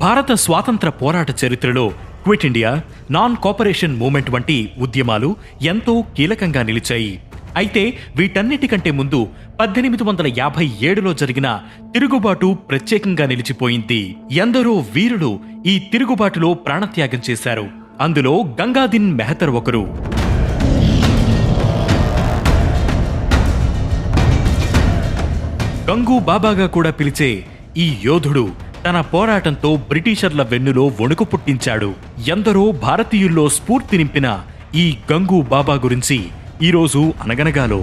భారత స్వాతంత్ర పోరాట చరిత్రలో quit India, non cooperation movement వంటి ఉద్యమాలు ఎంతో కీలకంగా నిలిచాయి. అయితే వీటన్నిటికంటే ముందు 1857లో జరిగిన తిరుగుబాటు ప్రత్యేకంగా నిలిచిపోయింది. ఎందరో వీరులు ఈ తిరుగుబాటులో ప్రాణత్యాగం చేశారు. అందులో గంగాదిన్ మెహతర్ ఒకరు. గంగు బాబాగా కూడా పిలిచే ఈ యోధుడు తన పోరాటంతో బ్రిటిషర్ల వెన్నులో వణుకు పుట్టించాడు. ఎందరో భారతీయుల్లో స్ఫూర్తి నింపిన ఈ గంగు బాబా గురించి ఈరోజు అనగనగాలో.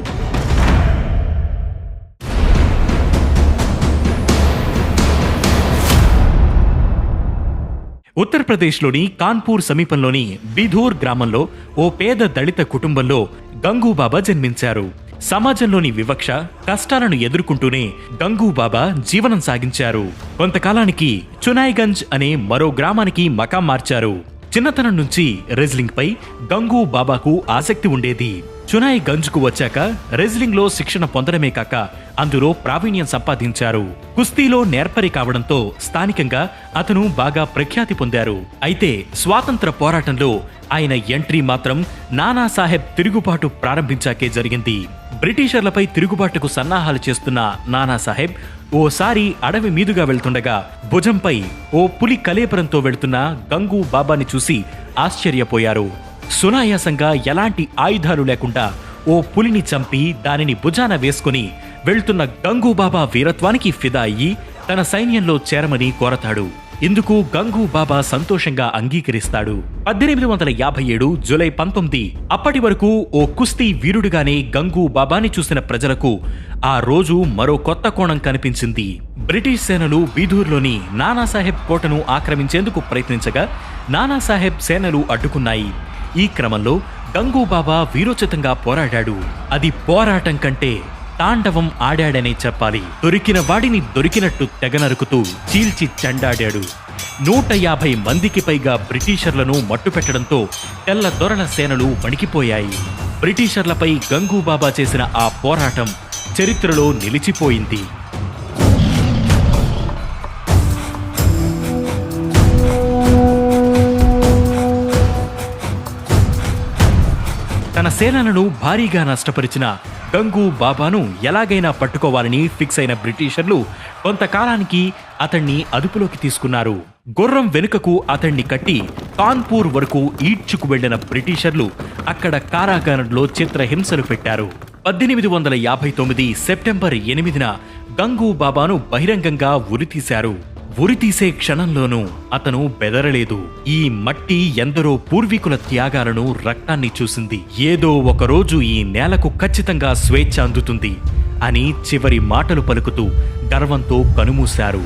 ఉత్తరప్రదేశ్లోని కాన్పూర్ సమీపంలోని బిధూర్ గ్రామంలో ఓ పేద దళిత కుటుంబంలో గంగు బాబా జన్మించారు. సమాజంలోని వివక్ష, కష్టాలను ఎదుర్కొంటూనే గంగు బాబా జీవనం సాగించారు. కొంతకాలానికి చునాయిగంజ్ అనే మరో గ్రామానికి మకాం మార్చారు. చిన్నతనం నుంచి రెజ్లింగ్ పై గంగు బాబాకు ఆసక్తి ఉండేది. చునాయి గంజ్ కు వచ్చాక రెజ్లింగ్ లో శిక్షణ పొందడమే కాక అందులో ప్రావీణ్యం సంపాదించారు. కుస్తీలో నేర్పరి కావడంతో స్థానికంగా అతను బాగా ప్రఖ్యాతి పొందారు. అయితే స్వాతంత్ర పోరాటంలో ఆయన ఎంట్రీ మాత్రం నానాసాహెబ్ తిరుగుబాటు ప్రారంభించాకే జరిగింది. బ్రిటిషర్లపై తిరుగుబాటుకు సన్నాహాలు చేస్తున్న నానాసాహెబ్ ఓసారి అడవి మీదుగా వెళ్తుండగా భుజంపై ఓ పులి కలేబరంతో వెళ్తున్న గంగు బాబాని చూసి ఆశ్చర్యపోయారు. సునాయాసంగా ఎలాంటి ఆయుధాలు లేకుండా ఓ పులిని చంపి దానిని భుజాన వేసుకుని వెళ్తున్న గంగు బాబా వీరత్వానికి ఫిదా అయ్యి తన సైన్యంలో చేరమని కోరతాడు. ఇందుకు గంగు బాబా సంతోషంగా అంగీకరిస్తాడు. 1857 జూలై 19 అప్పటి వరకు ఓ కుస్తీ వీరుడుగానే గంగు బాబాని చూసిన ప్రజలకు ఆ రోజు మరో కొత్త కోణం కనిపించింది. బ్రిటిష్ సేనలు బీదూర్లోని నానాసాహెబ్ కోటను ఆక్రమించేందుకు ప్రయత్నించగా నానాసాహెబ్ సేనలు అడ్డుకున్నాయి. ఈ క్రమంలో గంగు బాబా వీరోచితంగా పోరాడాడు. అది పోరాటం కంటే తాండవం ఆడాడనే చెప్పాలి. దొరికిన వాడిని దొరికినట్టు తెగనరుకుతూ చీల్చి చెండాడాడు. 150 మందికి పైగా బ్రిటిషర్లను మట్టుపెట్టడంతో తెల్ల దొరల సేనలు వణికిపోయాయి. బ్రిటిషర్లపై గంగు బాబా చేసిన ఆ పోరాటం చరిత్రలో నిలిచిపోయింది. తన సేనలను భారీగా నష్టపరిచిన గంగు బాబాను ఎలాగైనా పట్టుకోవాలని ఫిక్స్ అయిన బ్రిటిషర్లు కొంతకాలానికి అతన్ని అదుపులోకి తీసుకున్నారు. గుర్రం వెనుకకు అతన్ని కట్టి కాన్పూర్ వరకు ఈడ్చుకు వెళ్లిన బ్రిటిషర్లు అక్కడ కారాగారంలో చిత్రహింసలు పెట్టారు. 1859 సెప్టెంబర్ 8న గంగు బాబాను బహిరంగంగా ఉరితీశారు. ఉరితీసే క్షణంలోనూ అతను బెదరలేదు. ఈ మట్టి ఎందరో పూర్వీకుల త్యాగాలను, రక్తాన్ని చూసింది. ఏదో ఒకరోజు ఈ నేలకు ఖచ్చితంగా స్వేచ్ఛ అందుతుంది అని చివరి మాటలు పలుకుతూ గర్వంతో కనుమూశారు.